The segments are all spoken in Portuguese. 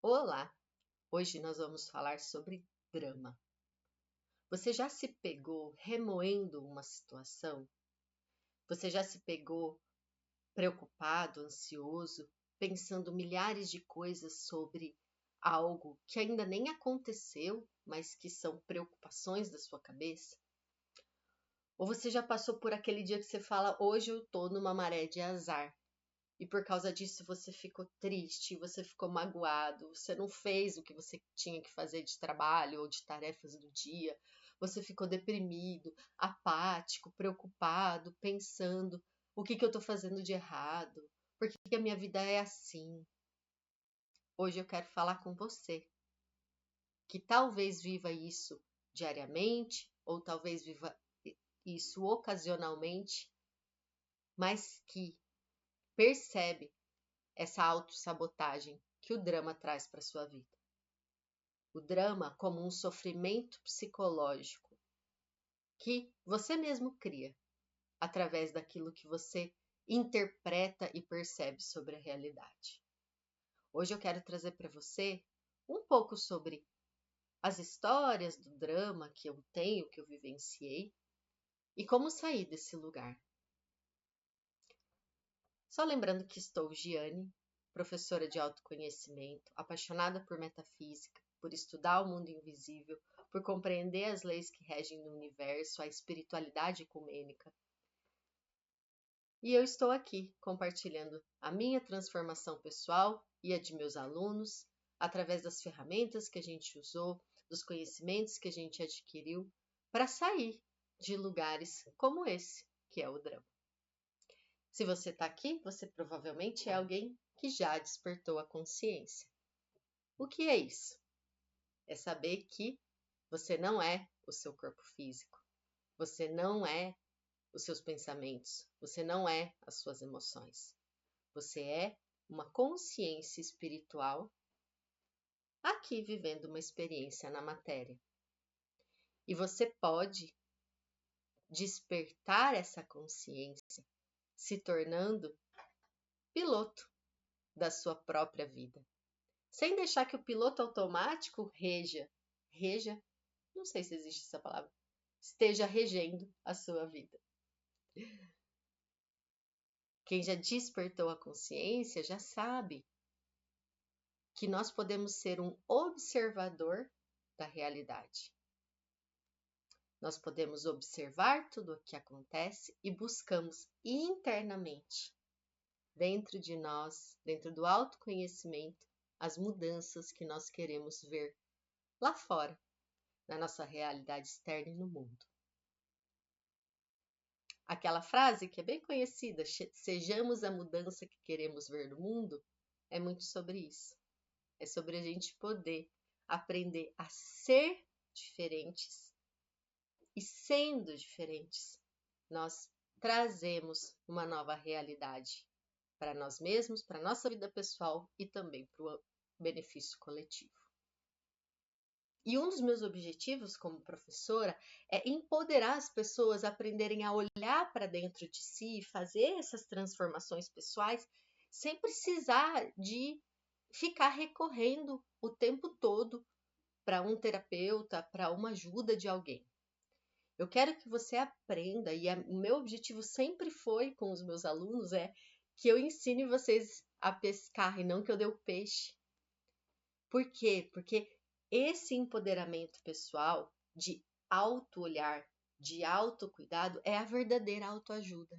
Olá! Hoje nós vamos falar sobre drama. Você já se pegou remoendo uma situação? Você já se pegou preocupado, ansioso, pensando milhares de coisas sobre algo que ainda nem aconteceu, mas que são preocupações da sua cabeça? Ou você já passou por aquele dia que você fala, hoje eu tô numa maré de azar? E por causa disso você ficou triste, você ficou magoado, você não fez o que você tinha que fazer de trabalho ou de tarefas do dia, você ficou deprimido, apático, preocupado, pensando: o que eu estou fazendo de errado? Por que a minha vida é assim? Hoje eu quero falar com você, que talvez viva isso diariamente, ou talvez viva isso ocasionalmente, mas que percebe essa autossabotagem que o drama traz para sua vida. O drama como um sofrimento psicológico que você mesmo cria através daquilo que você interpreta e percebe sobre a realidade. Hoje eu quero trazer para você um pouco sobre as histórias do drama que eu tenho, que eu vivenciei e como sair desse lugar. Só lembrando que estou Giane, professora de autoconhecimento, apaixonada por metafísica, por estudar o mundo invisível, por compreender as leis que regem no universo, a espiritualidade ecumênica. E eu estou aqui compartilhando a minha transformação pessoal e a de meus alunos, através das ferramentas que a gente usou, dos conhecimentos que a gente adquiriu, para sair de lugares como esse, que é o drama. Se você está aqui, você provavelmente é alguém que já despertou a consciência. O que é isso? É saber que você não é o seu corpo físico, você não é os seus pensamentos, você não é as suas emoções. Você é uma consciência espiritual aqui vivendo uma experiência na matéria. E você pode despertar essa consciência se tornando piloto da sua própria vida, sem deixar que o piloto automático reja, não sei se existe essa palavra, esteja regendo a sua vida. Quem já despertou a consciência já sabe que nós podemos ser um observador da realidade. Nós podemos observar tudo o que acontece e buscamos internamente, dentro de nós, dentro do autoconhecimento, as mudanças que nós queremos ver lá fora, na nossa realidade externa e no mundo. Aquela frase que é bem conhecida, sejamos a mudança que queremos ver no mundo, é muito sobre isso. É sobre a gente poder aprender a ser diferentes e sendo diferentes, nós trazemos uma nova realidade para nós mesmos, para a nossa vida pessoal e também para o benefício coletivo. E um dos meus objetivos como professora é empoderar as pessoas a aprenderem a olhar para dentro de si e fazer essas transformações pessoais sem precisar de ficar recorrendo o tempo todo para um terapeuta, para uma ajuda de alguém. Eu quero que você aprenda, e o meu objetivo sempre foi com os meus alunos, é que eu ensine vocês a pescar e não que eu dê o peixe. Por quê? Porque esse empoderamento pessoal de auto-olhar, de autocuidado, é a verdadeira autoajuda.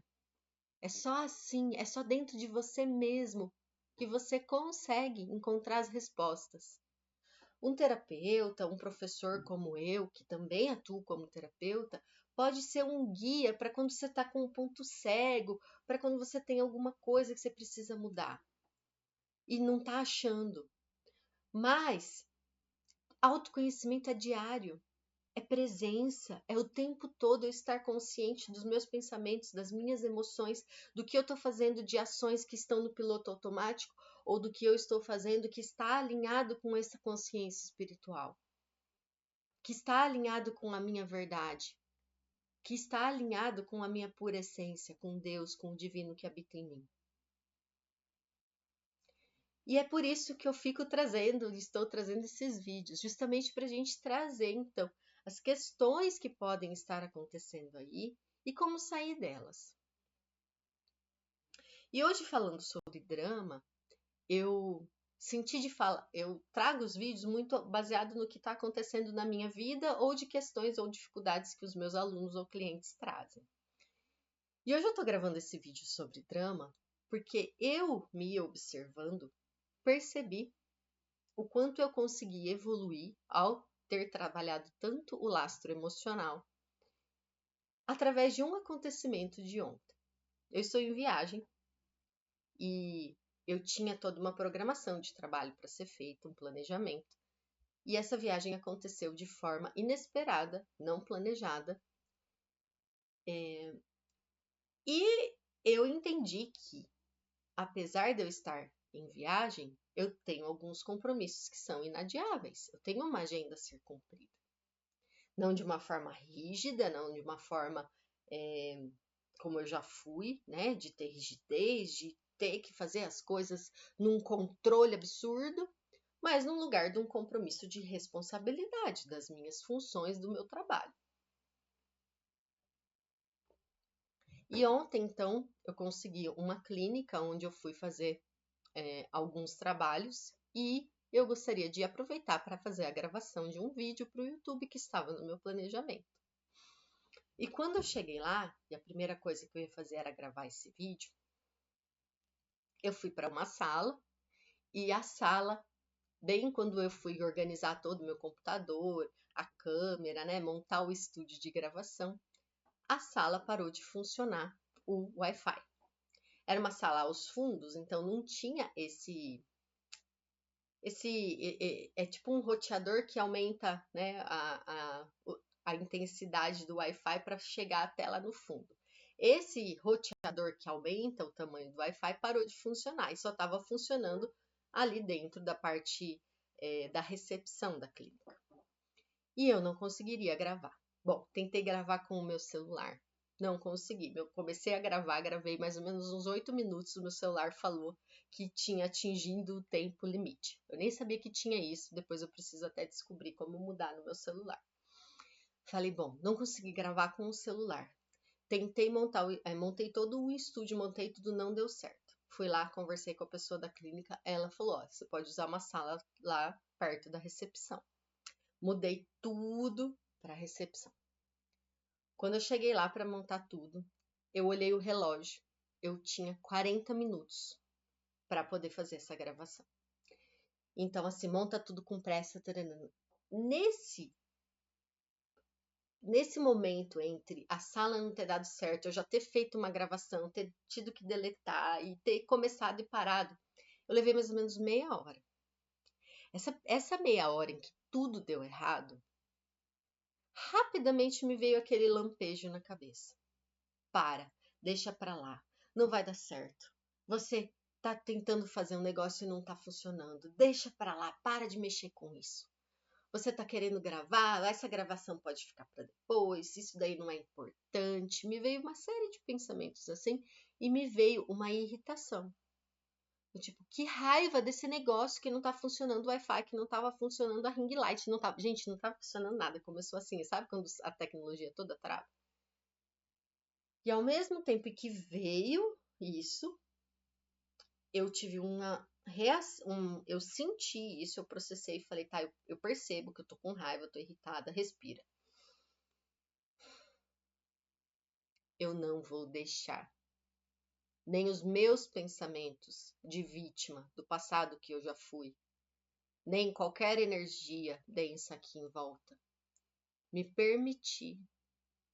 É só assim, é só dentro de você mesmo que você consegue encontrar as respostas. Um terapeuta, um professor como eu, que também atuo como terapeuta, pode ser um guia para quando você está com um ponto cego, para quando você tem alguma coisa que você precisa mudar e não está achando. Mas autoconhecimento é diário, é presença, é o tempo todo eu estar consciente dos meus pensamentos, das minhas emoções, do que eu estou fazendo de ações que estão no piloto automático ou do que eu estou fazendo que está alinhado com essa consciência espiritual, que está alinhado com a minha verdade, que está alinhado com a minha pura essência, com Deus, com o divino que habita em mim. E é por isso que eu estou trazendo esses vídeos, justamente para a gente trazer, então, as questões que podem estar acontecendo aí e como sair delas. E hoje, falando sobre drama, eu eu trago os vídeos muito baseado no que está acontecendo na minha vida ou de questões ou dificuldades que os meus alunos ou clientes trazem. E hoje eu estou gravando esse vídeo sobre drama porque eu, me observando, percebi o quanto eu consegui evoluir ao ter trabalhado tanto o lastro emocional através de um acontecimento de ontem. Eu estou em viagem e eu tinha toda uma programação de trabalho para ser feita, um planejamento. E essa viagem aconteceu de forma inesperada, não planejada. E eu entendi que, apesar de eu estar em viagem, eu tenho alguns compromissos que são inadiáveis. Eu tenho uma agenda a ser cumprida. Não de uma forma rígida, não de uma forma como eu já fui, né? De ter rigidez, de ter que fazer as coisas num controle absurdo, mas num lugar de um compromisso de responsabilidade das minhas funções, do meu trabalho. E ontem, então, eu consegui uma clínica onde eu fui fazer alguns trabalhos e eu gostaria de aproveitar para fazer a gravação de um vídeo para o YouTube que estava no meu planejamento. E quando eu cheguei lá, e a primeira coisa que eu ia fazer era gravar esse vídeo, eu fui para uma sala e a sala, bem quando eu fui organizar todo o meu computador, a câmera, né, montar o estúdio de gravação, a sala parou de funcionar o Wi-Fi. Era uma sala aos fundos, então não tinha é tipo um roteador que aumenta, né, a intensidade do Wi-Fi para chegar até lá no fundo. Esse roteador que aumenta o tamanho do Wi-Fi parou de funcionar e só estava funcionando ali dentro da parte da recepção da clínica. E eu não conseguiria gravar. Bom, tentei gravar com o meu celular. Não consegui. Eu comecei a gravar, gravei mais ou menos uns 8 minutos. O meu celular falou que tinha atingido o tempo limite. Eu nem sabia que tinha isso. Depois eu preciso até descobrir como mudar no meu celular. Falei, bom, não consegui gravar com o celular. Tentei montei todo o estúdio, montei tudo, não deu certo. Fui lá, conversei com a pessoa da clínica. Ela falou: ó, você pode usar uma sala lá perto da recepção. Mudei tudo para a recepção. Quando eu cheguei lá para montar tudo, eu olhei o relógio. Eu tinha 40 minutos para poder fazer essa gravação. Então, assim, monta tudo com pressa. Taranana. Nesse momento entre a sala não ter dado certo, eu já ter feito uma gravação, ter tido que deletar e ter começado e parado, eu levei mais ou menos meia hora. Essa meia hora em que tudo deu errado, rapidamente me veio aquele lampejo na cabeça. Deixa pra lá, não vai dar certo. Você tá tentando fazer um negócio e não tá funcionando. Deixa pra lá, para de mexer com isso. Você tá querendo gravar, essa gravação pode ficar para depois, isso daí não é importante. Me veio uma série de pensamentos assim e me veio uma irritação. Tipo, que raiva desse negócio que não tá funcionando o Wi-Fi, que não tava funcionando a ring light, não tava, gente, não tava funcionando nada. Começou assim, sabe quando a tecnologia toda trava? E ao mesmo tempo que veio isso, eu tive uma reação, eu senti isso, eu processei e falei, tá, eu percebo que eu tô com raiva, eu tô irritada, respira. Eu não vou deixar nem os meus pensamentos de vítima do passado que eu já fui, nem qualquer energia densa aqui em volta, me permitir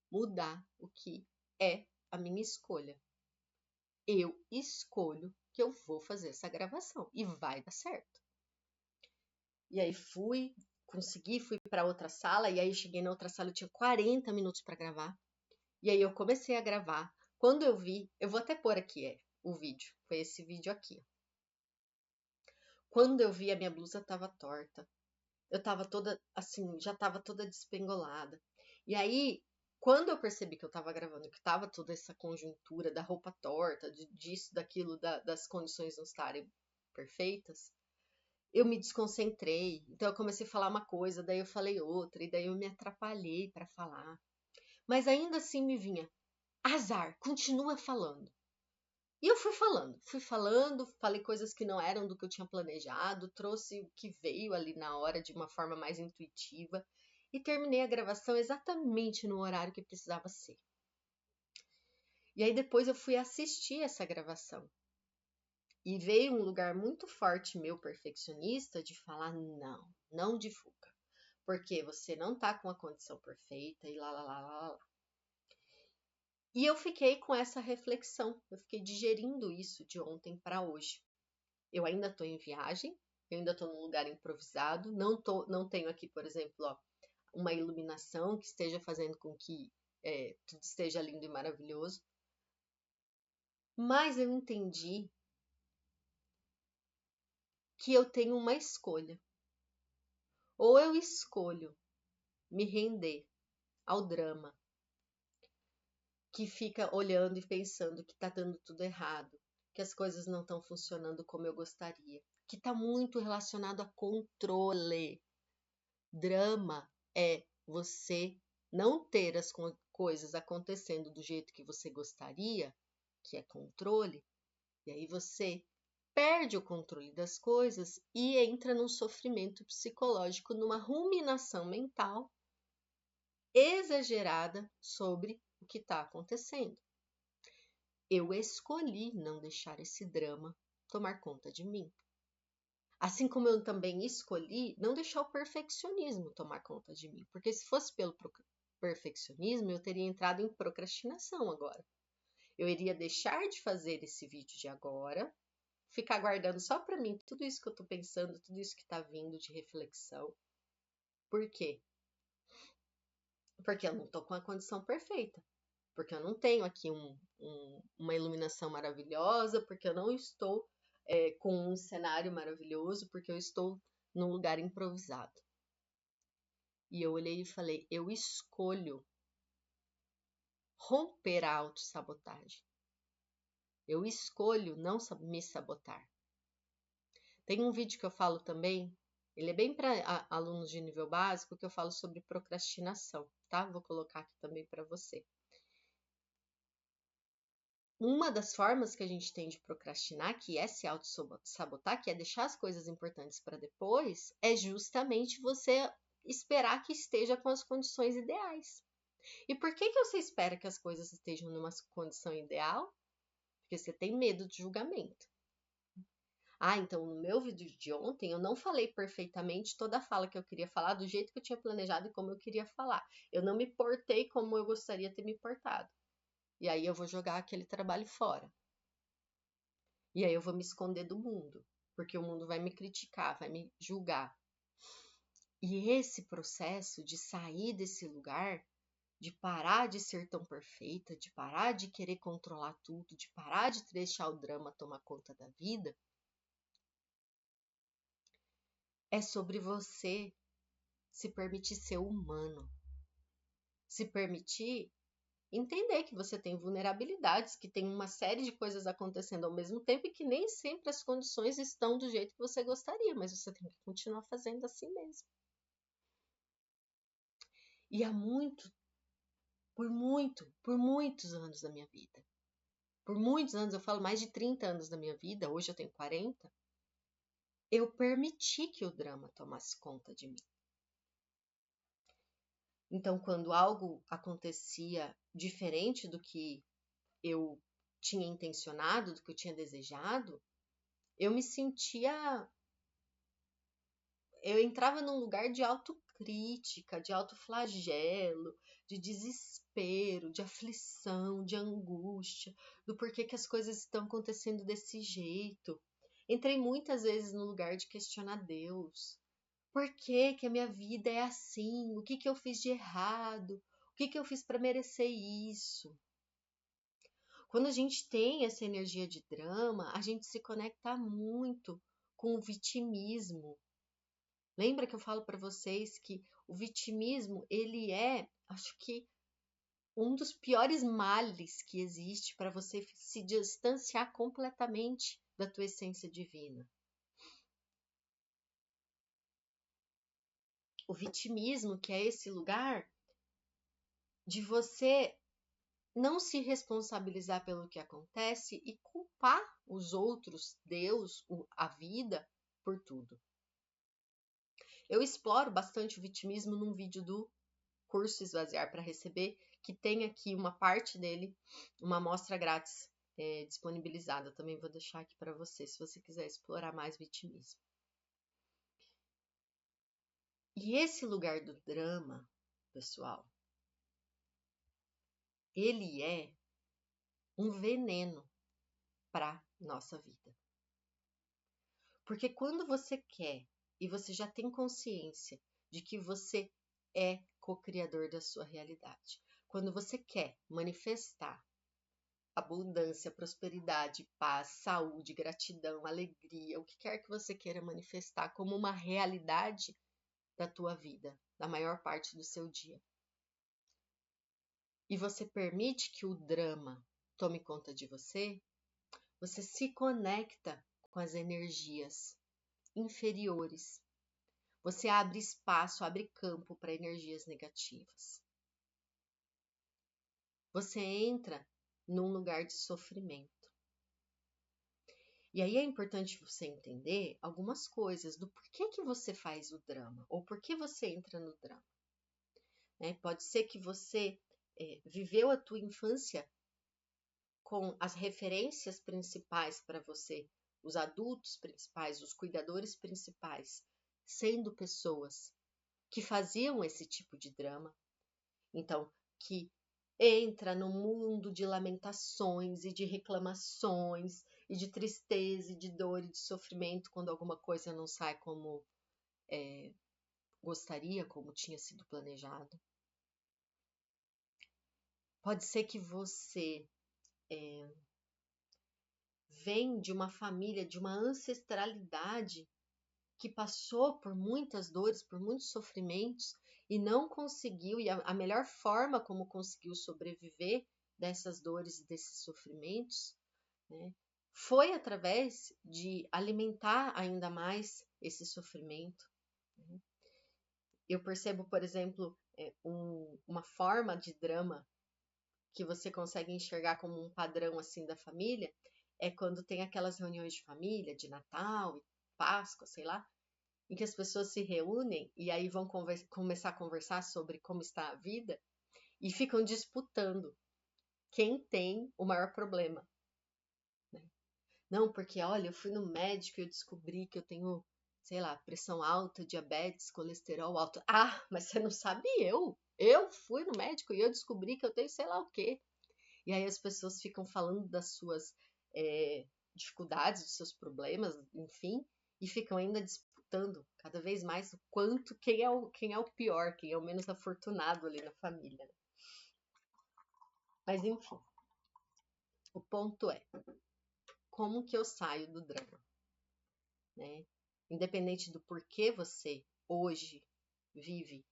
mudar o que é a minha escolha. Eu escolho que eu vou fazer essa gravação e vai dar certo. E aí fui para outra sala, e aí cheguei na outra sala, eu tinha 40 minutos para gravar. E aí eu comecei a gravar. Quando eu vi, eu vou até pôr aqui o vídeo, foi esse vídeo aqui. Quando eu vi, a minha blusa tava torta. Eu tava toda, assim, já tava toda despengolada. E aí, quando eu percebi que eu tava gravando, que tava toda essa conjuntura da roupa torta, disso, daquilo, das condições não estarem perfeitas, eu me desconcentrei. Então eu comecei a falar uma coisa, daí eu falei outra, e daí eu me atrapalhei para falar. Mas ainda assim me vinha, azar, continua falando. E eu fui falando, falei coisas que não eram do que eu tinha planejado, trouxe o que veio ali na hora de uma forma mais intuitiva e terminei a gravação exatamente no horário que precisava ser. E aí depois eu fui assistir essa gravação. E veio um lugar muito forte meu perfeccionista de falar não divulga, porque você não tá com a condição perfeita e lá. E eu fiquei com essa reflexão, eu fiquei digerindo isso de ontem para hoje. Eu ainda estou em viagem, eu ainda estou num lugar improvisado, não tenho aqui, por exemplo, ó, uma iluminação que esteja fazendo com que tudo esteja lindo e maravilhoso. Mas eu entendi que eu tenho uma escolha. Ou eu escolho me render ao drama, que fica olhando e pensando que está dando tudo errado, que as coisas não estão funcionando como eu gostaria, que está muito relacionado a controle. Drama é você não ter as coisas acontecendo do jeito que você gostaria, que é controle, e aí você perde o controle das coisas e entra num sofrimento psicológico, numa ruminação mental exagerada sobre o que está acontecendo. Eu escolhi não deixar esse drama tomar conta de mim. Assim como eu também escolhi não deixar o perfeccionismo tomar conta de mim. Porque se fosse pelo perfeccionismo, eu teria entrado em procrastinação agora. Eu iria deixar de fazer esse vídeo de agora, ficar guardando só para mim tudo isso que eu estou pensando, tudo isso que está vindo de reflexão. Por quê? Porque eu não estou com a condição perfeita. Porque eu não tenho aqui uma iluminação maravilhosa, porque eu não estou com um cenário maravilhoso, porque eu estou num lugar improvisado. E eu olhei e falei, eu escolho romper a autossabotagem. Eu escolho não me sabotar. Tem um vídeo que eu falo também, ele é bem para alunos de nível básico, que eu falo sobre procrastinação, tá? Vou colocar aqui também para você. Uma das formas que a gente tem de procrastinar, que é se auto-sabotar, que é deixar as coisas importantes para depois, é justamente você esperar que esteja com as condições ideais. E por que você espera que as coisas estejam numa condição ideal? Porque você tem medo de julgamento. Ah, então no meu vídeo de ontem eu não falei perfeitamente toda a fala que eu queria falar do jeito que eu tinha planejado e como eu queria falar. Eu não me portei como eu gostaria de ter me portado. E aí eu vou jogar aquele trabalho fora. E aí eu vou me esconder do mundo, porque o mundo vai me criticar, vai me julgar. E esse processo de sair desse lugar, de parar de ser tão perfeita, de parar de querer controlar tudo, de parar de deixar o drama tomar conta da vida, é sobre você se permitir ser humano. Se permitir entender que você tem vulnerabilidades, que tem uma série de coisas acontecendo ao mesmo tempo e que nem sempre as condições estão do jeito que você gostaria, mas você tem que continuar fazendo assim mesmo. E por muitos anos da minha vida, por muitos anos, eu falo mais de 30 anos da minha vida, hoje eu tenho 40, eu permiti que o drama tomasse conta de mim. Então, quando algo acontecia diferente do que eu tinha intencionado, do que eu tinha desejado, eu me sentia. Eu entrava num lugar de autocrítica, de autoflagelo, de desespero, de aflição, de angústia, do porquê que as coisas estão acontecendo desse jeito. Entrei muitas vezes no lugar de questionar Deus. Por que que a minha vida é assim? O que que eu fiz de errado? O que que eu fiz para merecer isso? Quando a gente tem essa energia de drama, a gente se conecta muito com o vitimismo. Lembra que eu falo para vocês que o vitimismo, ele é, acho que, um dos piores males que existe para você se distanciar completamente da tua essência divina. O vitimismo, que é esse lugar de você não se responsabilizar pelo que acontece e culpar os outros, Deus, a vida, por tudo. Eu exploro bastante o vitimismo num vídeo do curso Esvaziar para Receber, que tem aqui uma parte dele, uma amostra grátis disponibilizada. Também vou deixar aqui para você, se você quiser explorar mais vitimismo. E esse lugar do drama, pessoal, ele é um veneno para nossa vida. Porque quando você quer e você já tem consciência de que você é co-criador da sua realidade, quando você quer manifestar abundância, prosperidade, paz, saúde, gratidão, alegria, o que quer que você queira manifestar como uma realidade da tua vida, da maior parte do seu dia, e você permite que o drama tome conta de você, você se conecta com as energias inferiores. Você abre espaço, abre campo para energias negativas. Você entra num lugar de sofrimento. E aí é importante você entender algumas coisas do porquê que você faz o drama, ou por que você entra no drama. Pode ser que você viveu a tua infância com as referências principais para você, os adultos principais, os cuidadores principais, sendo pessoas que faziam esse tipo de drama. Então, que entra no mundo de lamentações e de reclamações e de tristeza e de dor e de sofrimento quando alguma coisa não sai como gostaria, como tinha sido planejado. Pode ser que você vem de uma família, de uma ancestralidade que passou por muitas dores, por muitos sofrimentos e não conseguiu, e a melhor forma como conseguiu sobreviver dessas dores e desses sofrimentos, né, foi através de alimentar ainda mais esse sofrimento. Né? Eu percebo, por exemplo, uma forma de drama que você consegue enxergar como um padrão assim da família, é quando tem aquelas reuniões de família, de Natal, Páscoa, sei lá, em que as pessoas se reúnem e aí vão começar a conversar sobre como está a vida e ficam disputando quem tem o maior problema. Né? Não, porque olha, eu fui no médico e eu descobri que eu tenho, sei lá, pressão alta, diabetes, colesterol alto. Ah, mas você não sabe eu. Eu fui no médico e eu descobri que eu tenho sei lá o quê. E aí as pessoas ficam falando das suas dificuldades, dos seus problemas, enfim, e ficam ainda disputando cada vez mais o quanto quem é o pior, quem é o menos afortunado ali na família. Né? Mas enfim, o ponto é como que eu saio do drama, né? Independente do porquê você hoje vive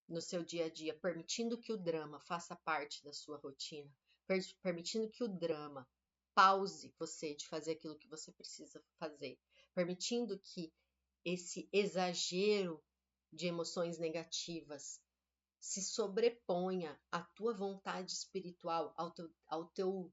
no seu dia a dia, permitindo que o drama faça parte da sua rotina, permitindo que o drama pause você de fazer aquilo que você precisa fazer, permitindo que esse exagero de emoções negativas se sobreponha à tua vontade espiritual, ao teu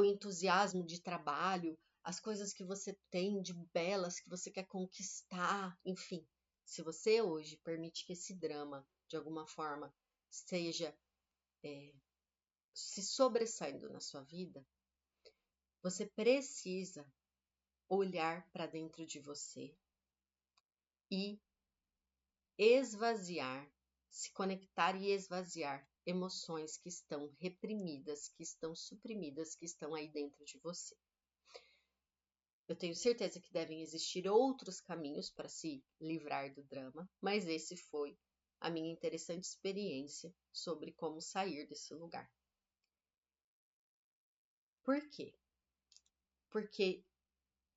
entusiasmo de trabalho, às coisas que você tem de belas, que você quer conquistar, enfim. Se você hoje permite que esse drama, de alguma forma, seja se sobressaindo na sua vida, você precisa olhar para dentro de você e esvaziar, se conectar e esvaziar emoções que estão reprimidas, que estão suprimidas, que estão aí dentro de você. Eu tenho certeza que devem existir outros caminhos para se livrar do drama, mas esse foi a minha interessante experiência sobre como sair desse lugar. Por quê? Porque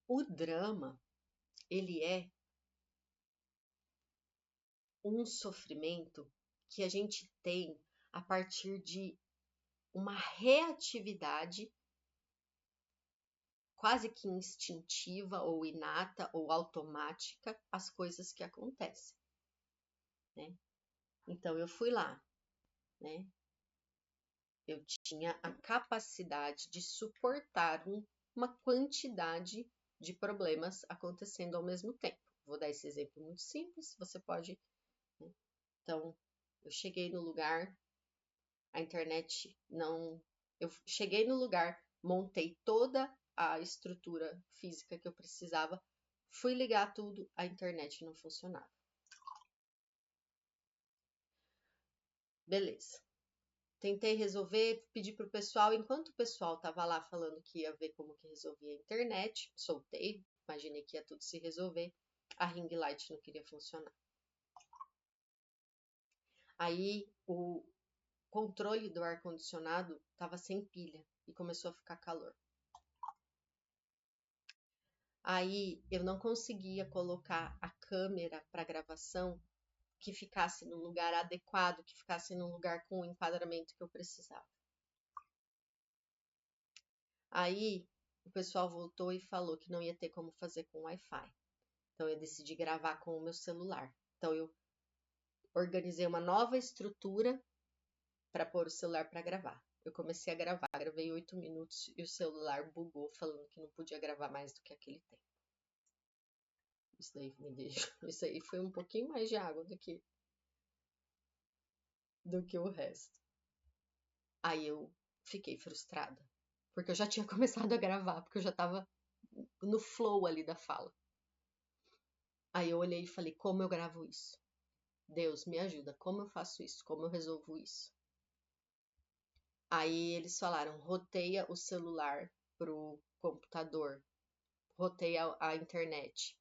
o drama, ele é um sofrimento que a gente tem a partir de uma reatividade quase que instintiva ou inata ou automática às coisas que acontecem. né? Então eu fui lá, né? Eu tinha a capacidade de suportar uma quantidade de problemas acontecendo ao mesmo tempo. Vou dar esse exemplo muito simples, você pode, né? Então, eu cheguei no lugar, a internet não. Eu cheguei no lugar, montei toda a estrutura física que eu precisava, fui ligar tudo, a internet não funcionava. Beleza. Tentei resolver, pedi pro pessoal, enquanto o pessoal tava lá falando que ia ver como que resolvia a internet, soltei, imaginei que ia tudo se resolver, a ring light não queria funcionar. Aí o controle do ar-condicionado estava sem pilha e começou a ficar calor. Aí eu não conseguia colocar a câmera para gravação que ficasse no lugar adequado, que ficasse num lugar com o enquadramento que eu precisava. Aí o pessoal voltou e falou que não ia ter como fazer com Wi-Fi. Então eu decidi gravar com o meu celular. Então eu organizei uma nova estrutura para pôr o celular para gravar. Eu comecei a gravar, gravei 8 minutos e o celular bugou, falando que não podia gravar mais do que aquele tempo. Isso daí me deixou. Isso aí foi um pouquinho mais de água do que o resto. Aí eu fiquei frustrada, porque eu já tinha começado a gravar, porque eu já estava no flow ali da fala. Aí eu olhei e falei, como eu gravo isso? Deus, me ajuda, como eu faço isso? Como eu resolvo isso? Aí eles falaram, roteia o celular pro computador, roteia a internet.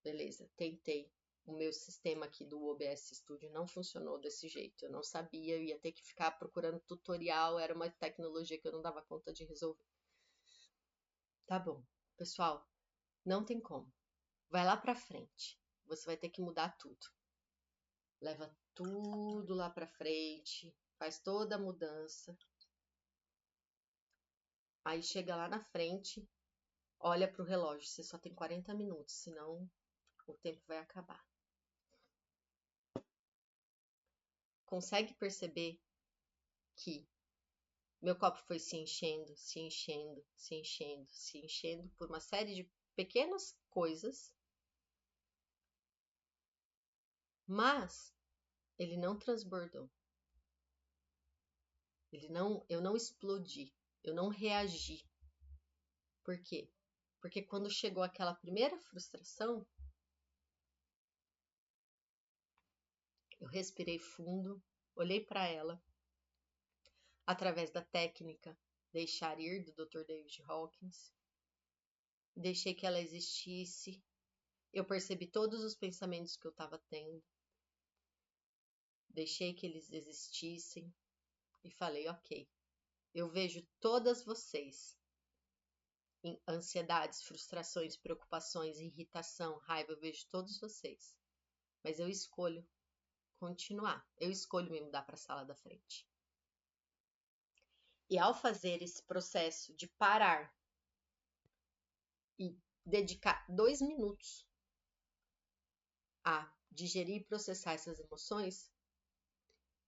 Beleza, tentei. O meu sistema aqui do OBS Studio não funcionou desse jeito. Eu não sabia, eu ia ter que ficar procurando tutorial, era uma tecnologia que eu não dava conta de resolver. Tá bom, pessoal, não tem como. Vai lá pra frente. Você vai ter que mudar tudo. Leva tudo lá pra frente, faz toda a mudança. Aí chega lá na frente, olha pro relógio, você só tem 40 minutos, senão o tempo vai acabar. Consegue perceber que meu copo foi se enchendo, se enchendo, se enchendo, se enchendo por uma série de pequenas coisas, mas ele não transbordou. Eu não explodi, eu não reagi. Por quê? Porque quando chegou aquela primeira frustração, eu respirei fundo, olhei para ela, através da técnica deixar ir do Dr. David Hawkins, deixei que ela existisse, eu percebi todos os pensamentos que eu estava tendo, deixei que eles existissem e falei, ok, eu vejo todas vocês em ansiedades, frustrações, preocupações, irritação, raiva, eu vejo todos vocês, mas eu escolho continuar, eu escolho me mudar para a sala da frente. E ao fazer esse processo de parar e dedicar 2 minutos a digerir e processar essas emoções,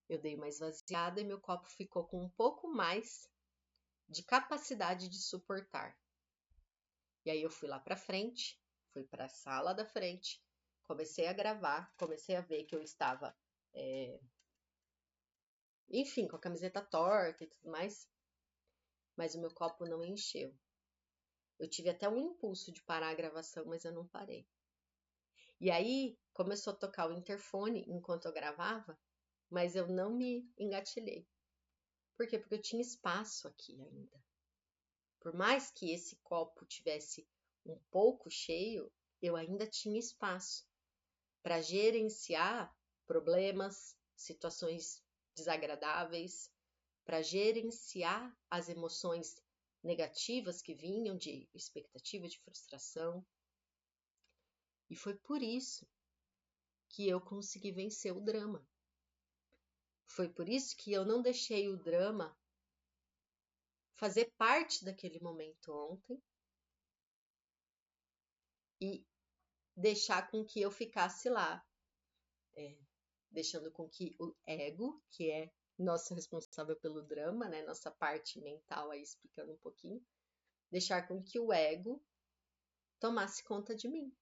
eu dei uma esvaziada e meu copo ficou com um pouco mais de capacidade de suportar. E aí eu fui lá para frente, fui para a sala da frente, comecei a gravar, comecei a ver que eu estava, enfim, com a camiseta torta e tudo mais, mas o meu copo não encheu. Eu tive até um impulso de parar a gravação, mas eu não parei. E aí começou a tocar o interfone enquanto eu gravava, mas eu não me engatilhei. Por quê? Porque eu tinha espaço aqui ainda. Por mais que esse copo tivesse um pouco cheio, eu ainda tinha espaço para gerenciar problemas, situações desagradáveis, para gerenciar as emoções negativas que vinham de expectativa, de frustração. E foi por isso que eu consegui vencer o drama. Foi por isso que eu não deixei o drama fazer parte daquele momento ontem e deixar com que eu ficasse lá deixando com que o ego, que é nosso responsável pelo drama, né, nossa parte mental aí explicando um pouquinho, deixar com que o ego tomasse conta de mim.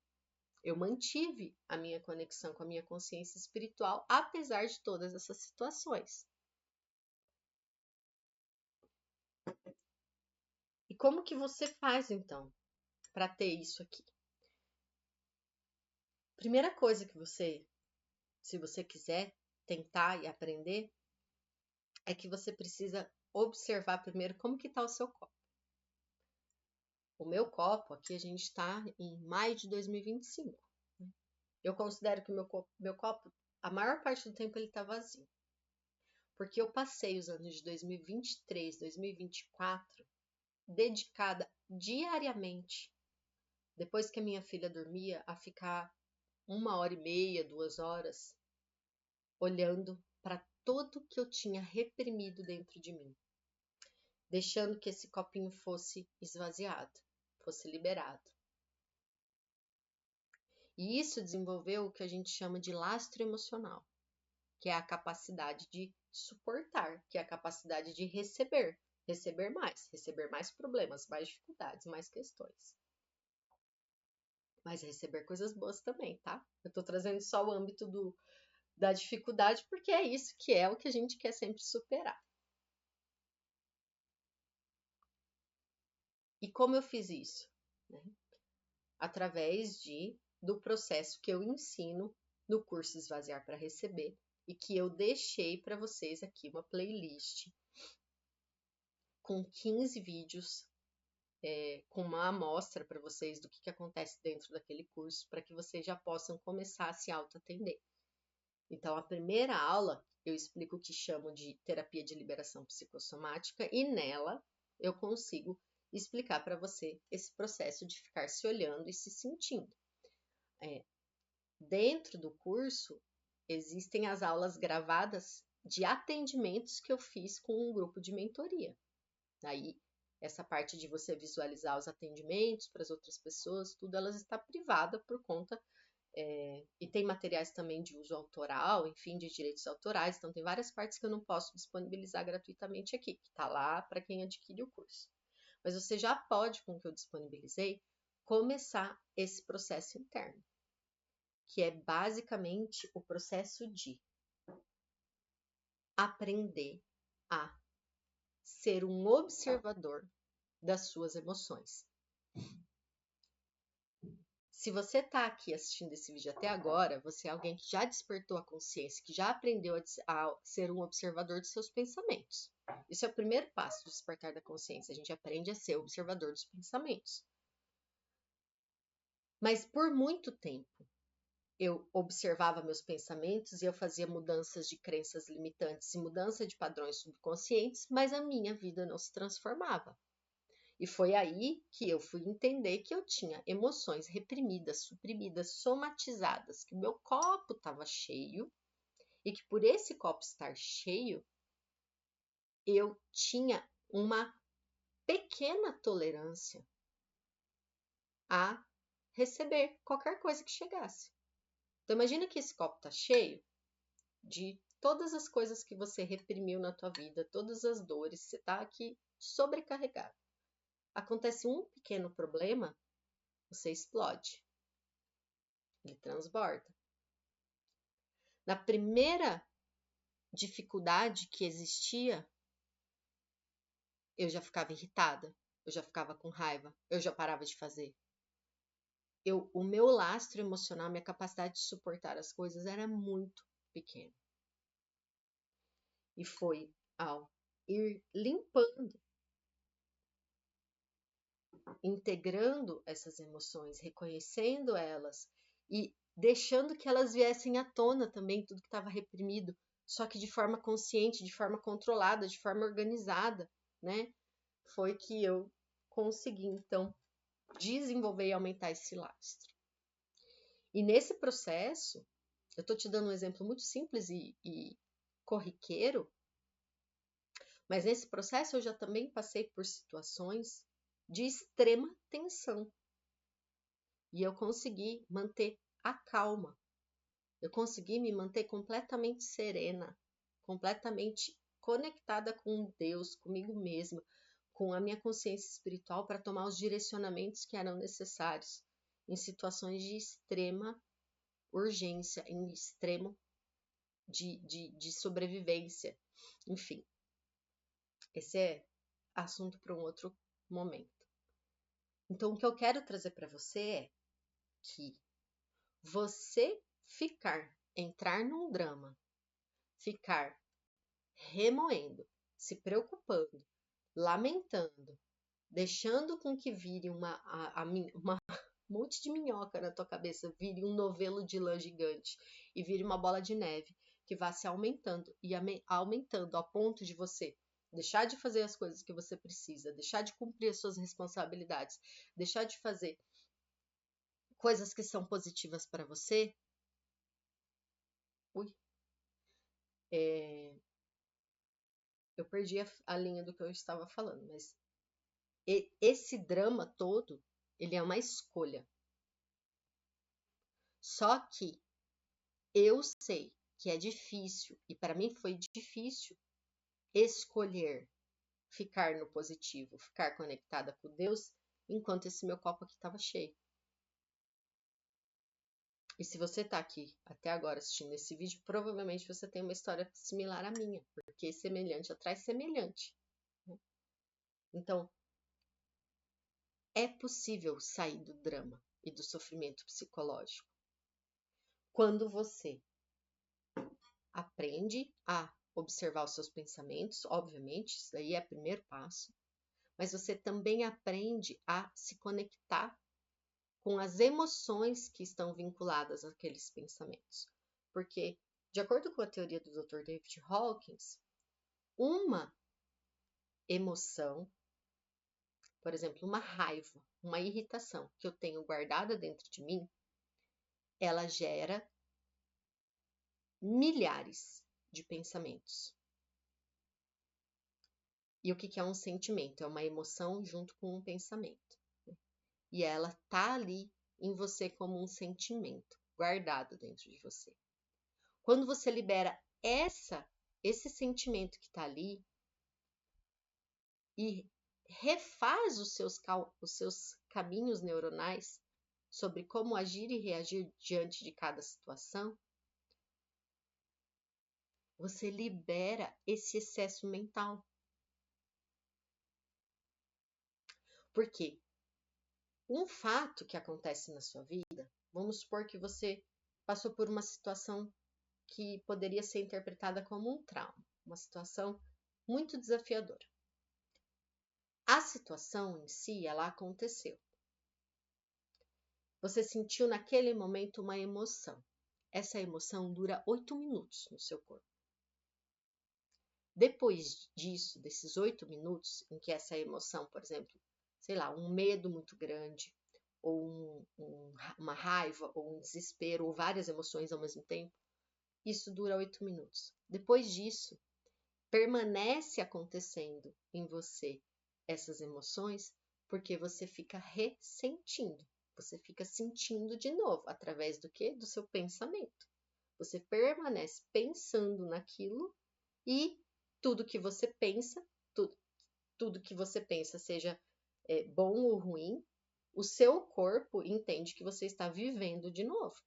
Eu mantive a minha conexão com a minha consciência espiritual, apesar de todas essas situações. E como que você faz, então, para ter isso aqui? Primeira coisa que você, se você quiser tentar e aprender, é que você precisa observar primeiro como que está o seu copo. O meu copo, aqui a gente está em maio de 2025. Eu considero que o meu copo, a maior parte do tempo ele está vazio. Porque eu passei os anos de 2023, 2024 dedicada diariamente, depois que a minha filha dormia, a ficar 1h30, 2 horas, olhando para tudo que eu tinha reprimido dentro de mim, deixando que esse copinho fosse esvaziado, fosse liberado. E isso desenvolveu o que a gente chama de lastro emocional, que é a capacidade de suportar, que é a capacidade de receber mais problemas, mais dificuldades, mais questões. Mas receber coisas boas também, tá? Eu tô trazendo só o âmbito da dificuldade, porque é isso que é o que a gente quer sempre superar. E como eu fiz isso? Né? Através do processo que eu ensino no curso Esvaziar para Receber, e que eu deixei para vocês aqui uma playlist com 15 vídeos, com uma amostra para vocês do que acontece dentro daquele curso, para que vocês já possam começar a se auto-atender. Então, a primeira aula eu explico o que chamo de terapia de liberação psicossomática, e nela eu consigo explicar para você esse processo de ficar se olhando e se sentindo. Dentro do curso, existem as aulas gravadas de atendimentos que eu fiz com um grupo de mentoria. Aí, essa parte de você visualizar os atendimentos para as outras pessoas, tudo elas está privada por conta, e tem materiais também de uso autoral, enfim, de direitos autorais, então tem várias partes que eu não posso disponibilizar gratuitamente aqui, que está lá para quem adquire o curso. Mas você já pode, com o que eu disponibilizei, começar esse processo interno, que é basicamente o processo de aprender a ser um observador das suas emoções. Se você está aqui assistindo esse vídeo até agora, você é alguém que já despertou a consciência, que já aprendeu a ser um observador de seus pensamentos. Esse é o primeiro passo do despertar da consciência. A gente aprende a ser observador dos pensamentos. Mas por muito tempo, eu observava meus pensamentos e eu fazia mudanças de crenças limitantes e mudança de padrões subconscientes, mas a minha vida não se transformava. E foi aí que eu fui entender que eu tinha emoções reprimidas, suprimidas, somatizadas, que o meu copo estava cheio e que por esse copo estar cheio, eu tinha uma pequena tolerância a receber qualquer coisa que chegasse. Então imagina que esse copo está cheio de todas as coisas que você reprimiu na tua vida, todas as dores, você está aqui sobrecarregado. Acontece um pequeno problema, você explode. Ele transborda. Na primeira dificuldade que existia, eu já ficava irritada, eu já ficava com raiva, eu já parava de fazer. O meu lastro emocional, minha capacidade de suportar as coisas era muito pequena. E foi ao ir limpando, integrando essas emoções, reconhecendo elas e deixando que elas viessem à tona também, tudo que estava reprimido, só que de forma consciente, de forma controlada, de forma organizada, né? Foi que eu consegui, então, desenvolver e aumentar esse lastro. E nesse processo, eu estou te dando um exemplo muito simples e corriqueiro, mas nesse processo eu já também passei por situações de extrema tensão. E eu consegui manter a calma. Eu consegui me manter completamente serena, completamente conectada com Deus, comigo mesma, com a minha consciência espiritual para tomar os direcionamentos que eram necessários em situações de extrema urgência, em extremo de sobrevivência. Enfim, esse é assunto para um outro momento. Então, o que eu quero trazer para você é que você entrar num drama, ficar remoendo, se preocupando, lamentando, deixando com que vire uma monte de minhoca na tua cabeça, vire um novelo de lã gigante e vire uma bola de neve que vá se aumentando e aumentando ao ponto de você deixar de fazer as coisas que você precisa, deixar de cumprir as suas responsabilidades, deixar de fazer coisas que são positivas para você. Ui, eu perdi a linha do que eu estava falando, mas esse drama todo, ele é uma escolha. Só que eu sei que é difícil, e para mim foi difícil escolher ficar no positivo, ficar conectada com Deus, enquanto esse meu copo aqui estava cheio. E se você está aqui até agora assistindo esse vídeo, provavelmente você tem uma história similar à minha, porque semelhante atrai semelhante. Então, é possível sair do drama e do sofrimento psicológico quando você aprende a observar os seus pensamentos, obviamente, isso daí é o primeiro passo, mas você também aprende a se conectar com as emoções que estão vinculadas àqueles pensamentos. Porque, de acordo com a teoria do Dr. David Hawkins, uma emoção, por exemplo, uma raiva, uma irritação que eu tenho guardada dentro de mim, ela gera milhares de pensamentos. E o que é um sentimento? É uma emoção junto com um pensamento. E ela tá ali em você como um sentimento, guardado dentro de você. Quando você libera esse sentimento que está ali e refaz os seus caminhos neuronais sobre como agir e reagir diante de cada situação, você libera esse excesso mental. Por quê? Um fato que acontece na sua vida, vamos supor que você passou por uma situação que poderia ser interpretada como um trauma, uma situação muito desafiadora. A situação em si, ela aconteceu. Você sentiu naquele momento uma emoção. Essa emoção dura 8 minutos no seu corpo. Depois disso, desses 8 minutos, em que essa emoção, por exemplo, sei lá, um medo muito grande, ou uma raiva, ou um desespero, ou várias emoções ao mesmo tempo, isso dura 8 minutos. Depois disso, permanece acontecendo em você essas emoções porque você fica ressentindo. Você fica sentindo de novo, através do quê? Do seu pensamento. Você permanece pensando naquilo e tudo que você pensa, tudo que você pensa, seja bom ou ruim, o seu corpo entende que você está vivendo de novo.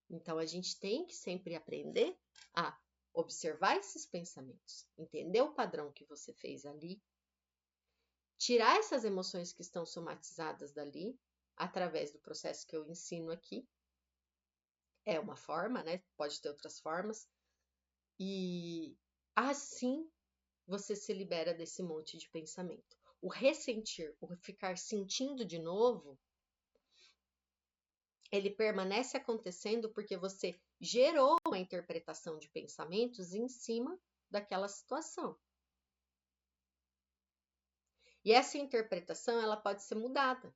Então, a gente tem que sempre aprender a observar esses pensamentos, entender o padrão que você fez ali, tirar essas emoções que estão somatizadas dali, através do processo que eu ensino aqui. É uma forma, né? Pode ter outras formas. E assim você se libera desse monte de pensamento. O ressentir, o ficar sentindo de novo, ele permanece acontecendo porque você gerou uma interpretação de pensamentos em cima daquela situação. E essa interpretação, ela pode ser mudada.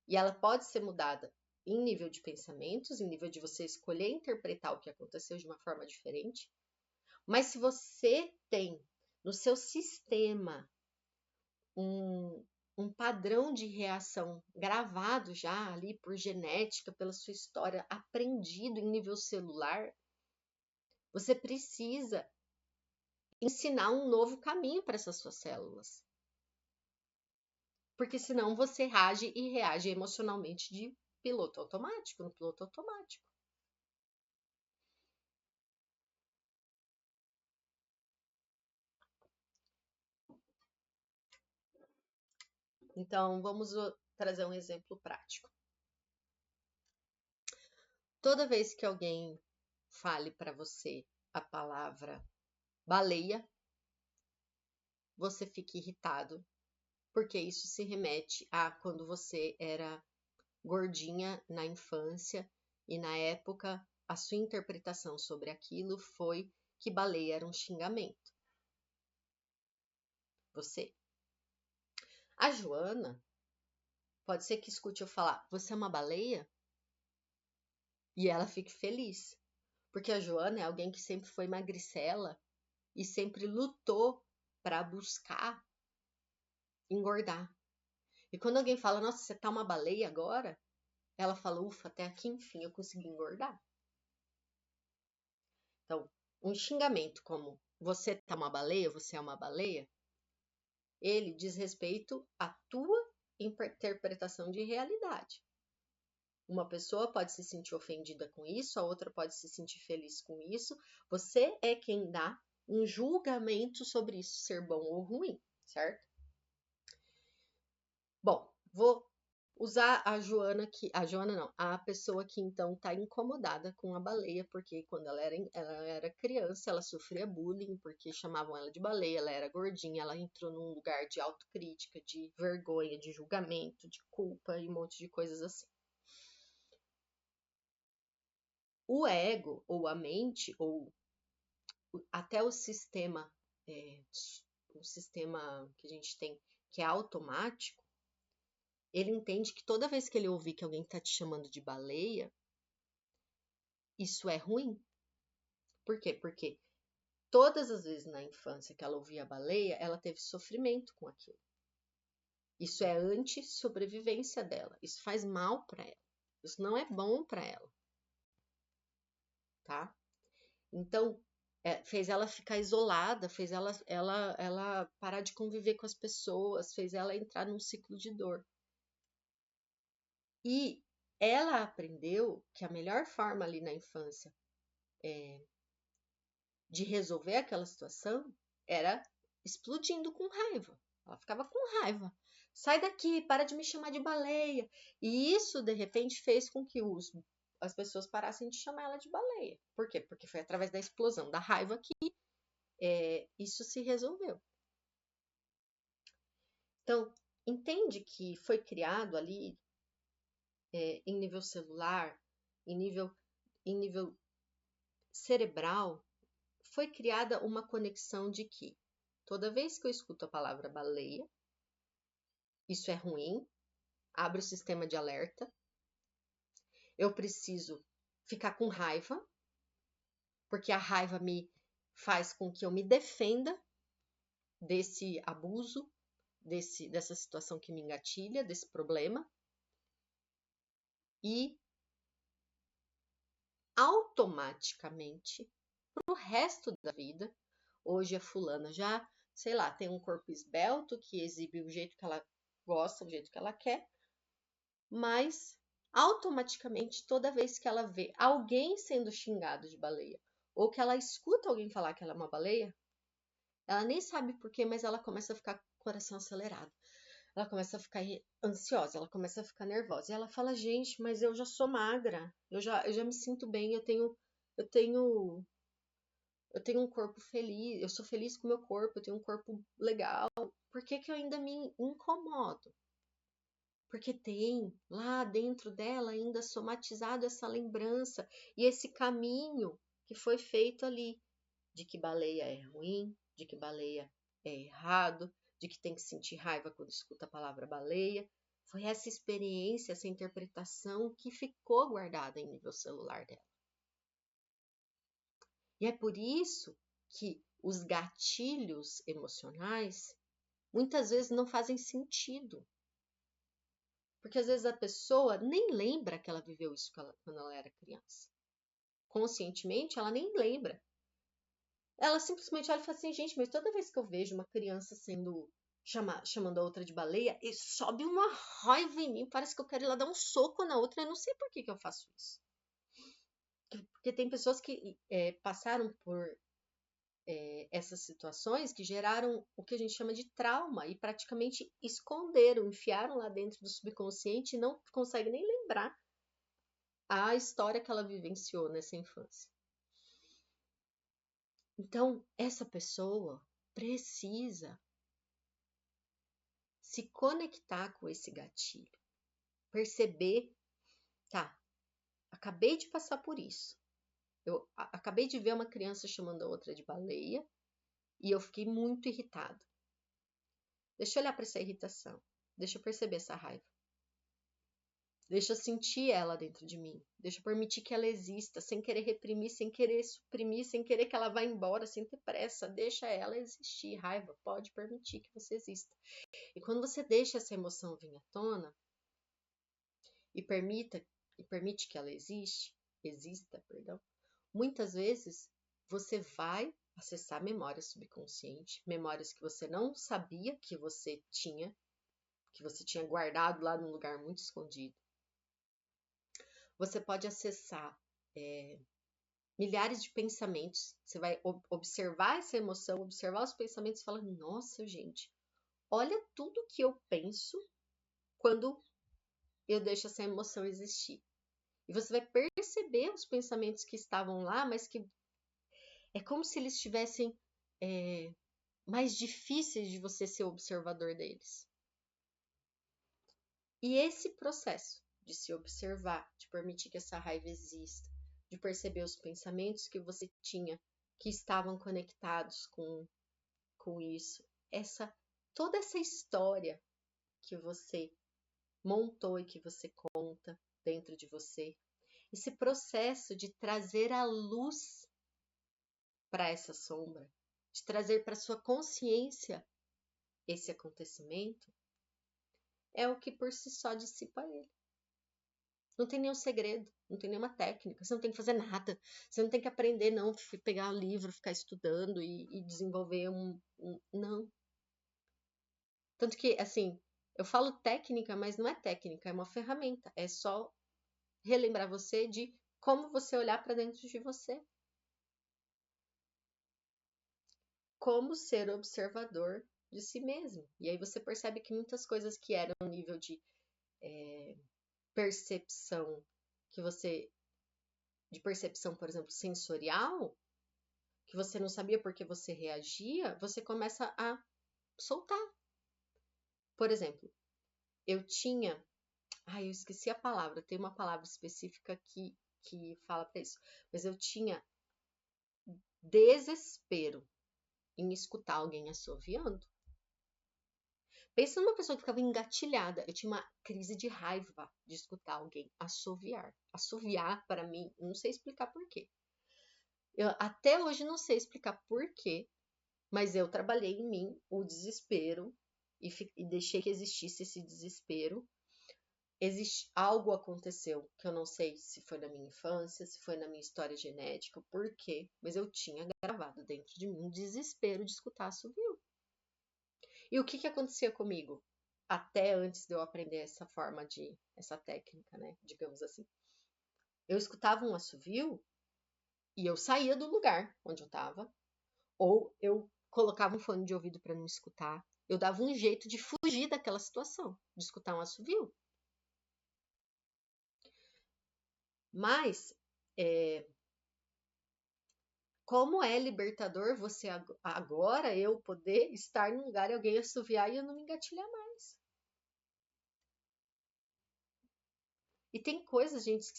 E ela pode ser mudada em nível de pensamentos, em nível de você escolher interpretar o que aconteceu de uma forma diferente. Mas se você tem no seu sistema um um padrão de reação gravado já ali por genética, pela sua história, aprendido em nível celular, você precisa ensinar um novo caminho para essas suas células. Porque senão você age e reage emocionalmente de piloto automático, no piloto automático. Então, vamos trazer um exemplo prático. Toda vez que alguém fale para você a palavra baleia, você fica irritado, porque isso se remete a quando você era gordinha na infância e na época a sua interpretação sobre aquilo foi que baleia era um xingamento. Você. A Joana pode ser que escute eu falar, você é uma baleia? E ela fique feliz. Porque a Joana é alguém que sempre foi magricela e sempre lutou para buscar engordar. E quando alguém fala, nossa, você tá uma baleia agora? Ela fala, ufa, até aqui enfim eu consegui engordar. Então, um xingamento como você tá uma baleia, você é uma baleia, ele diz respeito à tua interpretação de realidade. Uma pessoa pode se sentir ofendida com isso, a outra pode se sentir feliz com isso. Você é quem dá um julgamento sobre isso ser bom ou ruim, certo? Bom, vou usar a Joana aqui, a Joana não, a pessoa que então está incomodada com a baleia, porque quando ela era criança, ela sofria bullying, porque chamavam ela de baleia, ela era gordinha, ela entrou num lugar de autocrítica, de vergonha, de julgamento, de culpa e um monte de coisas assim. O ego, ou a mente, ou até o sistema que a gente tem, que é automático, ele entende que toda vez que ele ouvir que alguém está te chamando de baleia, isso é ruim. Por quê? Porque todas as vezes na infância que ela ouvia baleia, ela teve sofrimento com aquilo. Isso é anti-sobrevivência dela. Isso faz mal para ela. Isso não é bom para ela. Tá? Então, fez ela ficar isolada, fez ela parar de conviver com as pessoas, fez ela entrar num ciclo de dor. E ela aprendeu que a melhor forma ali na infância de resolver aquela situação era explodindo com raiva. Ela ficava com raiva. Sai daqui, para de me chamar de baleia. E isso, de repente, fez com que as pessoas parassem de chamar ela de baleia. Por quê? Porque foi através da explosão da raiva que isso se resolveu. Então, entende que foi criado ali em nível celular, em nível cerebral, foi criada uma conexão de que toda vez que eu escuto a palavra baleia, isso é ruim, abre o sistema de alerta, eu preciso ficar com raiva, porque a raiva me faz com que eu me defenda desse abuso, dessa situação que me engatilha, desse problema, e automaticamente, pro resto da vida, hoje a fulana já, sei lá, tem um corpo esbelto que exibe o jeito que ela gosta, o jeito que ela quer, mas automaticamente, toda vez que ela vê alguém sendo xingado de baleia, ou que ela escuta alguém falar que ela é uma baleia, ela nem sabe por quê, mas ela começa a ficar com o coração acelerado. Ela começa a ficar ansiosa, ela começa a ficar nervosa. E ela fala, gente, mas eu já sou magra, eu já me sinto bem, eu tenho um corpo feliz, eu sou feliz com o meu corpo, eu tenho um corpo legal. Por que que eu ainda me incomodo? Porque tem lá dentro dela ainda somatizado essa lembrança e esse caminho que foi feito ali, de que baleia é ruim, de que baleia é errado, de que tem que sentir raiva quando escuta a palavra baleia. Foi essa experiência, essa interpretação que ficou guardada em nível celular dela. E é por isso que os gatilhos emocionais, muitas vezes não fazem sentido. Porque às vezes a pessoa nem lembra que ela viveu isso quando ela era criança. Conscientemente, ela nem lembra. Ela simplesmente olha e fala assim, gente, mas toda vez que eu vejo uma criança sendo chamando a outra de baleia, e sobe uma raiva em mim, parece que eu quero ir lá dar um soco na outra, eu não sei por que eu faço isso. Porque tem pessoas que passaram por essas situações que geraram o que a gente chama de trauma e praticamente esconderam, enfiaram lá dentro do subconsciente e não conseguem nem lembrar a história que ela vivenciou nessa infância. Então, essa pessoa precisa se conectar com esse gatilho, perceber, tá, acabei de passar por isso. Eu acabei de ver uma criança chamando a outra de baleia e eu fiquei muito irritada. Deixa eu olhar para essa irritação, deixa eu perceber essa raiva. Deixa eu sentir ela dentro de mim. Deixa eu permitir que ela exista, sem querer reprimir, sem querer suprimir, sem querer que ela vá embora, sem ter pressa. Deixa ela existir. Raiva, pode permitir que você exista. E quando você deixa essa emoção vir à tona e permite que ela exista, perdão, muitas vezes você vai acessar memórias subconscientes, memórias que você não sabia que você tinha guardado lá num lugar muito escondido. Você pode acessar milhares de pensamentos. Você vai observar essa emoção, observar os pensamentos e falar: nossa, gente, olha tudo que eu penso quando eu deixo essa emoção existir. E você vai perceber os pensamentos que estavam lá, mas que é como se eles estivessem mais difíceis de você ser observador deles. E esse processo de se observar, de permitir que essa raiva exista, de perceber os pensamentos que você tinha que estavam conectados com isso, toda essa história que você montou e que você conta dentro de você, esse processo de trazer a luz para essa sombra, de trazer para sua consciência esse acontecimento, é o que por si só dissipa ele. Não tem nenhum segredo, não tem nenhuma técnica, você não tem que fazer nada, você não tem que aprender, não, pegar o livro, ficar estudando e desenvolver não. Tanto que, assim, eu falo técnica, mas não é técnica, é uma ferramenta, é só relembrar você de como você olhar para dentro de você. Como ser observador de si mesmo. E aí você percebe que muitas coisas que eram um nível de percepção de percepção, por exemplo, sensorial, que você não sabia porque você reagia, você começa a soltar. Por exemplo, eu tinha, eu esqueci a palavra, tem uma palavra específica que fala para isso, mas eu tinha desespero em escutar alguém assoviando. Pensa numa pessoa que ficava engatilhada. Eu tinha uma crise de raiva de escutar alguém assoviar. Assoviar, para mim, não sei explicar por quê. Eu até hoje não sei explicar por quê, mas eu trabalhei em mim o desespero e deixei que existisse esse desespero. Algo aconteceu que eu não sei se foi na minha infância, se foi na minha história genética, por quê, mas eu tinha gravado dentro de mim um desespero de escutar assovio. E o que acontecia comigo? Até antes de eu aprender essa técnica, né? Digamos assim. Eu escutava um assovio e eu saía do lugar onde eu estava, ou eu colocava um fone de ouvido para não escutar. Eu dava um jeito de fugir daquela situação, de escutar um assovio. Mas, como é libertador você agora eu poder estar num lugar e alguém assoviar e eu não me engatilhar mais. E tem coisas, gente, que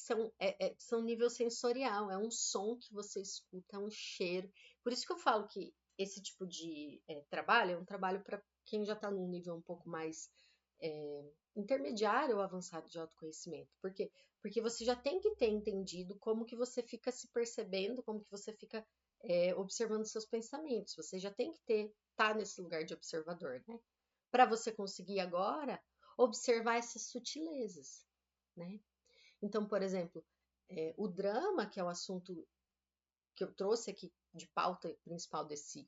são nível sensorial, é um som que você escuta, é um cheiro. Por isso que eu falo que esse tipo de trabalho é um trabalho para quem já está num nível um pouco mais intermediário ou avançado de autoconhecimento. Por quê? Porque você já tem que ter entendido como que você fica se percebendo, como que você fica observando seus pensamentos. Você já tem que estar nesse lugar de observador, né? para você conseguir agora observar essas sutilezas, né? Então, por exemplo, o drama, que é o assunto que eu trouxe aqui de pauta principal desse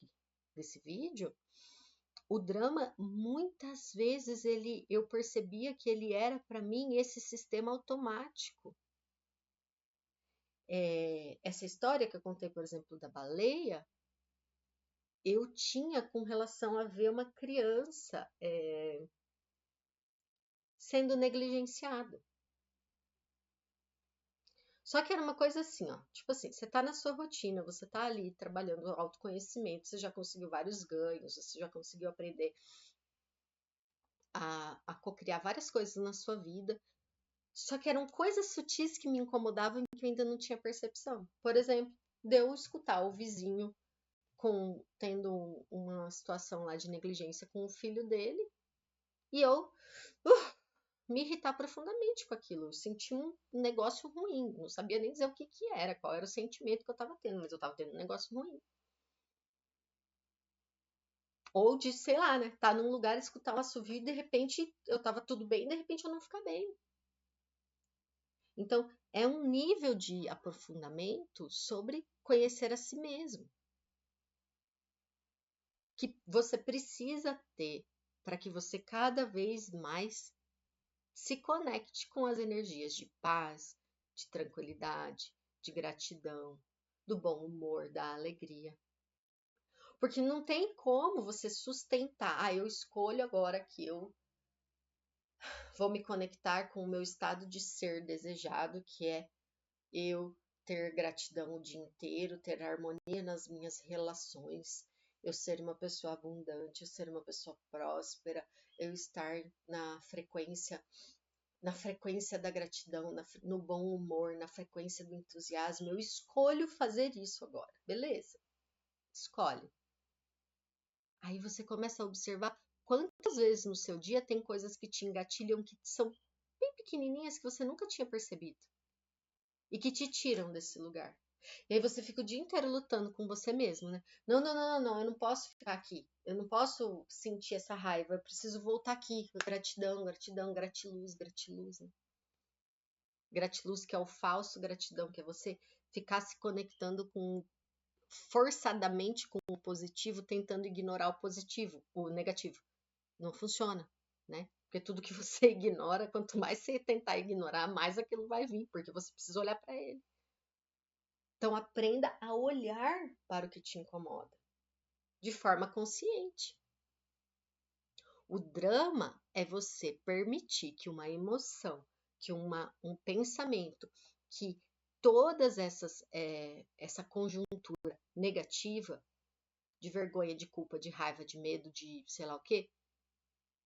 vídeo, o drama, muitas vezes, eu percebia que ele era, para mim, esse sistema automático. Essa história que eu contei, por exemplo, da baleia, eu tinha com relação a ver uma criança sendo negligenciada. Só que era uma coisa assim, ó, tipo assim, você tá na sua rotina, você tá ali trabalhando autoconhecimento, você já conseguiu vários ganhos, você já conseguiu aprender a cocriar várias coisas na sua vida, só que eram coisas sutis que me incomodavam e que eu ainda não tinha percepção. Por exemplo, de eu escutar o vizinho tendo uma situação lá de negligência com o filho dele e eu me irritar profundamente com aquilo. Eu senti um negócio ruim, não sabia nem dizer o que que era, qual era o sentimento que eu estava tendo, mas eu estava tendo um negócio ruim. Ou de, sei lá, né, tá num lugar, escutar um assovio e de repente eu tava tudo bem, e de repente eu não ficar bem. Então, é um nível de aprofundamento sobre conhecer a si mesmo, que você precisa ter para que você cada vez mais se conecte com as energias de paz, de tranquilidade, de gratidão, do bom humor, da alegria. Porque não tem como você sustentar, eu escolho agora que eu vou me conectar com o meu estado de ser desejado, que é eu ter gratidão o dia inteiro, ter harmonia nas minhas relações, eu ser uma pessoa abundante, eu ser uma pessoa próspera, eu estar na frequência da gratidão, no bom humor, na frequência do entusiasmo. Eu escolho fazer isso agora, beleza? Escolhe. Aí você começa a observar quantas vezes no seu dia tem coisas que te engatilham que são bem pequenininhas que você nunca tinha percebido e que te tiram desse lugar. E aí você fica o dia inteiro lutando com você mesmo, né? Não, não, não, não, não, eu não posso ficar aqui. Eu não posso sentir essa raiva. Eu preciso voltar aqui. Gratidão, gratidão, gratiluz, gratiluz. Né? Gratiluz, que é o falso gratidão, que é você ficar se conectando forçadamente com o positivo, tentando ignorar o positivo, o negativo. Não funciona, né? Porque tudo que você ignora, quanto mais você tentar ignorar, mais aquilo vai vir, porque você precisa olhar para ele. Então aprenda a olhar para o que te incomoda, de forma consciente. O drama é você permitir que uma emoção, que um pensamento, que todas essa conjuntura negativa, de vergonha, de culpa, de raiva, de medo, de sei lá o quê,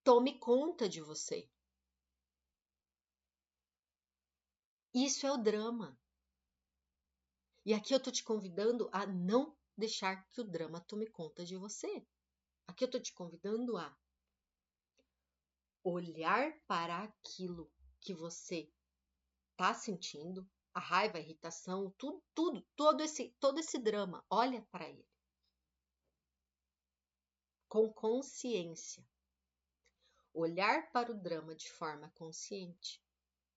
tome conta de você. Isso é o drama. E aqui eu tô te convidando a não deixar que o drama tome conta de você. Aqui eu tô te convidando a olhar para aquilo que você tá sentindo, a raiva, a irritação, tudo, todo esse drama, olha para ele com consciência. Olhar para o drama de forma consciente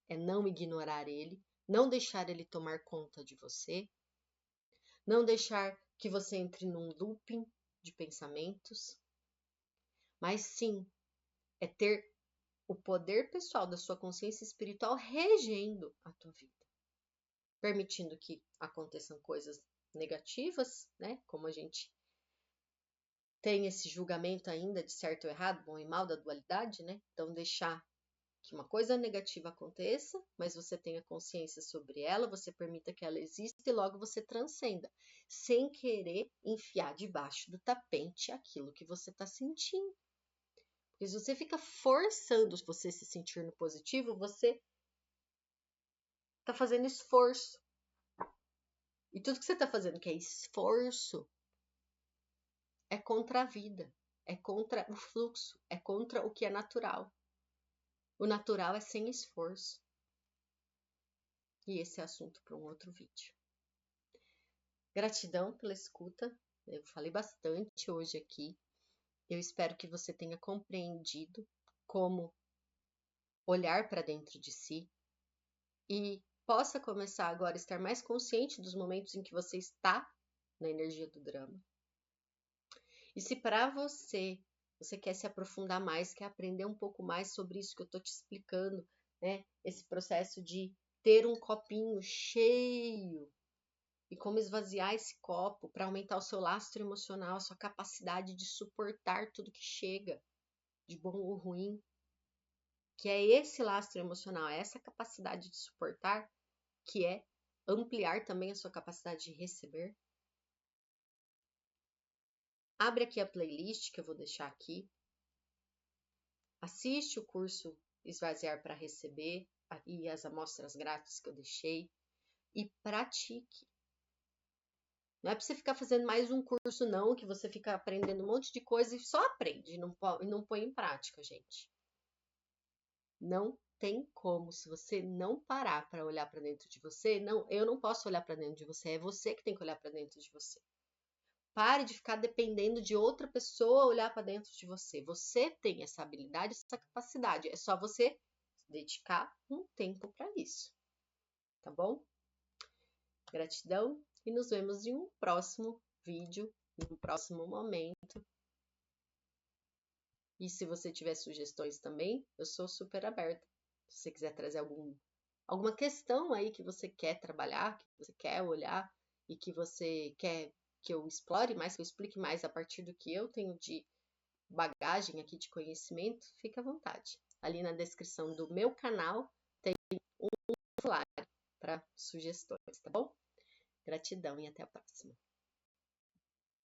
é não ignorar ele, não deixar ele tomar conta de você, não deixar que você entre num looping de pensamentos, mas sim é ter o poder pessoal da sua consciência espiritual regendo a tua vida, permitindo que aconteçam coisas negativas, né? Como a gente tem esse julgamento ainda de certo ou errado, bom e mal, da dualidade, né? Então deixar que uma coisa negativa aconteça, mas você tenha consciência sobre ela, você permita que ela exista e logo você transcenda, sem querer enfiar debaixo do tapete aquilo que você está sentindo. Porque se você fica forçando você se sentir no positivo, você está fazendo esforço. E tudo que você está fazendo que é esforço é contra a vida, é contra o fluxo, é contra o que é natural. O natural é sem esforço. E esse é assunto para um outro vídeo. Gratidão pela escuta. Eu falei bastante hoje aqui. Eu espero que você tenha compreendido como olhar para dentro de si e possa começar agora a estar mais consciente dos momentos em que você está na energia do drama. E se para você quer se aprofundar mais, quer aprender um pouco mais sobre isso que eu estou te explicando, né? Esse processo de ter um copinho cheio e como esvaziar esse copo para aumentar o seu lastro emocional, a sua capacidade de suportar tudo que chega, de bom ou ruim, que é esse lastro emocional, é essa capacidade de suportar, que é ampliar também a sua capacidade de receber. Abre aqui a playlist que eu vou deixar aqui. Assiste o curso Esvaziar para Receber e as amostras grátis que eu deixei e pratique. Não é para você ficar fazendo mais um curso não, que você fica aprendendo um monte de coisa e só aprende e não põe em prática, gente. Não tem como, se você não parar para olhar para dentro de você, não, eu não posso olhar para dentro de você, é você que tem que olhar para dentro de você. Pare de ficar dependendo de outra pessoa olhar para dentro de você. Você tem essa habilidade, essa capacidade. É só você dedicar um tempo para isso. Tá bom? Gratidão e nos vemos em um próximo vídeo, em um próximo momento. E se você tiver sugestões também, eu sou super aberta. Se você quiser trazer alguma questão aí que você quer trabalhar, que você quer olhar e que você quer que eu explore mais, que eu explique mais a partir do que eu tenho de bagagem aqui de conhecimento, fica à vontade. Ali na descrição do meu canal tem um formulário para sugestões, tá bom? Gratidão e até a próxima.